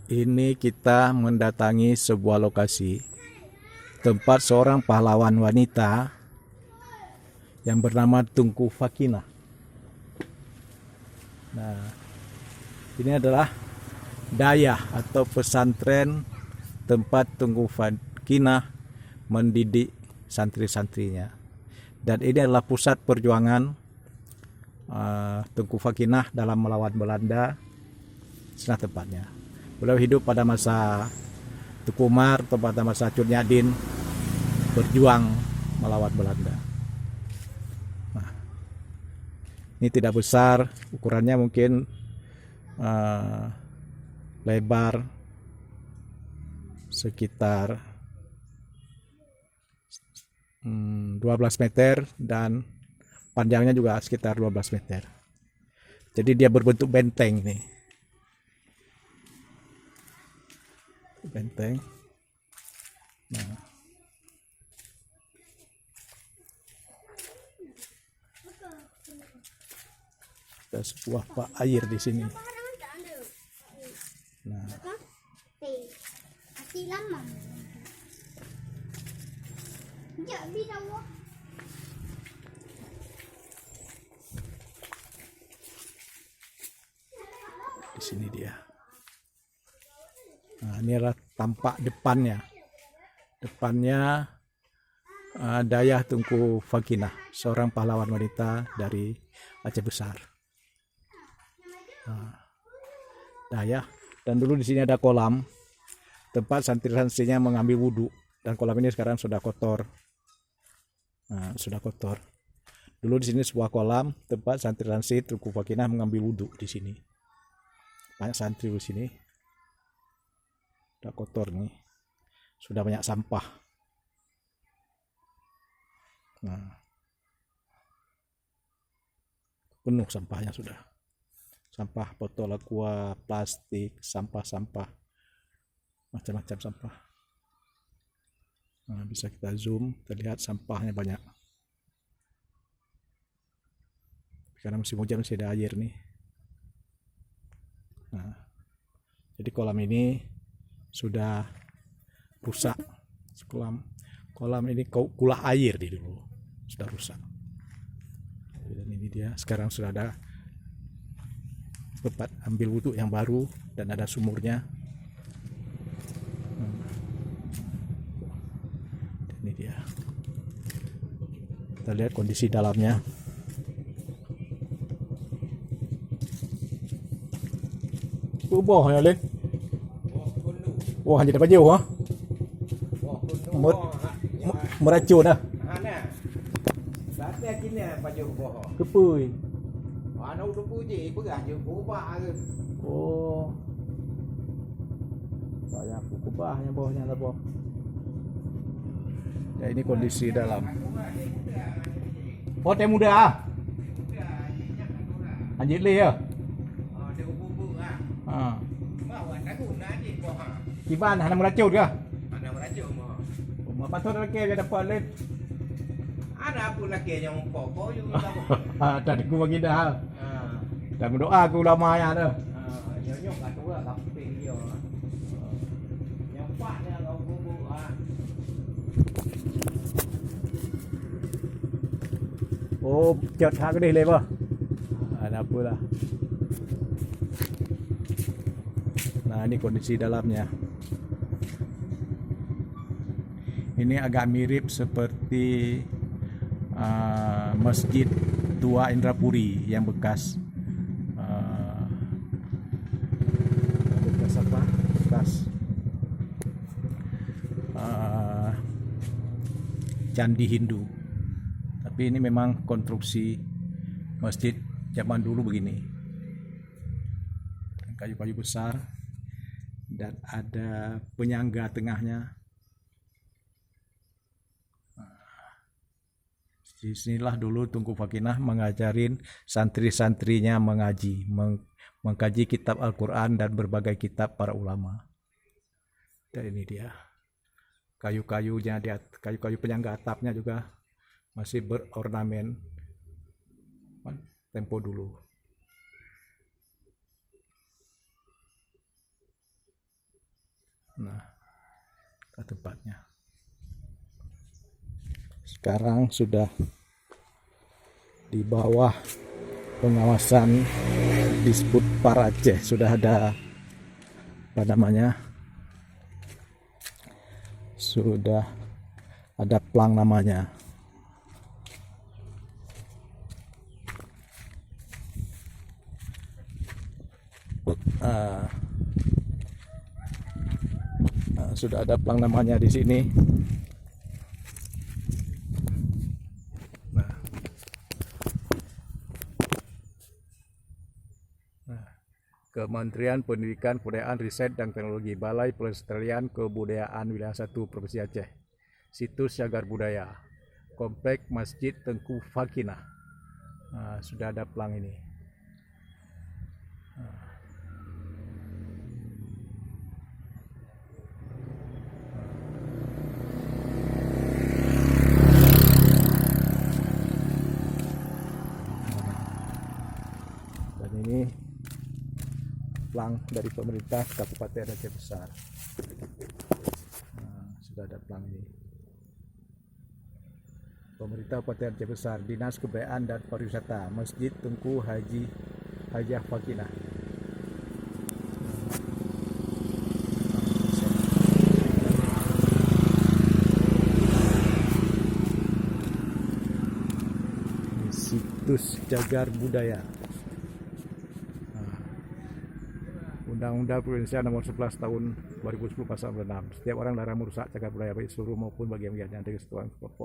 Ini kita mendatangi sebuah lokasi tempat seorang pahlawan wanita yang bernama Tunku Fakinah. Nah, ini adalah dayah atau pesantren tempat Tunku Fakinah mendidik santri-santrinya. Dan ini adalah pusat perjuangan Tunku Fakinah dalam melawan Belanda. Nah, tempatnya. Beliau hidup pada masa Tuku Umar atau pada masa Cut Nyak berjuang melawan Belanda. Nah, ini tidak besar, ukurannya mungkin lebar sekitar 12 meter dan panjangnya juga sekitar 12 meter. Jadi dia berbentuk benteng nih. Benteng. Nah, ada sebuah air di sini. Nah, di sini dia. Nah, ini adalah tampak depannya. Depannya dayah Tunku Fakinah, seorang pahlawan wanita dari Aceh Besar. Nah, dayah. Dan dulu di sini ada kolam tempat santri-santrinya mengambil wudhu. Dan kolam ini sekarang sudah kotor. Nah, sudah kotor. Dulu di sini sebuah kolam tempat santri-santri Tunku Fakinah mengambil wudhu di sini. Banyak santri di sini. Sudah kotor nih. Sudah banyak sampah. Nah, penuh sampahnya sudah. Sampah botol aqua, plastik, sampah-sampah, macam-macam sampah. Nah, bisa kita zoom, terlihat sampahnya banyak. Karena musim hujan masih ada air nih. Nah, jadi kolam ini sudah rusak. Kolam ini kulah air di dulu sudah rusak. Dan ini dia, sekarang sudah ada tempat ambil wudhu yang baru dan ada sumurnya. Ini dia. Kita lihat kondisi dalamnya. Boh ya le. Wah, hanya dapat jauh ha. Meracun dah. Tapi akhirnya baju bohong. Kepui. Anak udah puji, berah je kubah ke. Oh. Saya kubahnya bawahnya lah boh. Ya, ini kondisi dalam. Oh, teh muda ah. Anjir le ya. Oh, dia bubur ah. Ha. Bawa tak guna je bohong. Kiban hana meracun ke? Anak meracun mah. Rumah patut lagi dia dapat le. Ada pun laki yang pokok juga tak. Tadi ku bagi dah. Ah. Dan berdoa aku lama ya dah. Nyok kat tu lah kamping dia. Yang paknya kau bubur ah. Oh, chợt hak đi lên apa? Ada pula. Nah, ini kondisi dalamnya. Ini agak mirip seperti Masjid Tua Indrapuri yang bekas apa? Bekas candi Hindu. Tapi ini memang konstruksi masjid zaman dulu begini. Kayu-kayu besar dan ada penyangga tengahnya. Di sinilah dulu Tunku Fakinah mengajarin santri-santrinya mengaji, mengkaji kitab Al-Quran dan berbagai kitab para ulama. Dan ini dia. Kayu-kayunya, kayu-kayu penyangga atapnya juga masih berornamen tempo dulu. Nah, ke tempatnya. Sekarang sudah di bawah pengawasan Disput Par Aceh, sudah ada apa namanya? Sudah ada plang namanya. Sudah ada plang namanya di sini. Kementerian Pendidikan, Kebudayaan, Riset dan Teknologi, Balai Pelestarian Kebudayaan Wilayah 1 Provinsi Aceh. Situs Cagar Budaya, Komplek Masjid Tengku Fakinah. Sudah ada plang ini. Dan ini plang dari pemerintah Kabupaten Aceh Besar. Sudah ada plang ini. Pemerintah Kabupaten Aceh Besar, Dinas Kebudayaan dan Pariwisata, Masjid Tengku Hajah Fakinah. Situs Cagar Budaya. Undang-Undang Provinsi Nomor 11 Tahun 2010 Pasal 6. Setiap orang larang merusak cagar budaya baik seluruh maupun bagian-bagiannya dari kesetuan pokok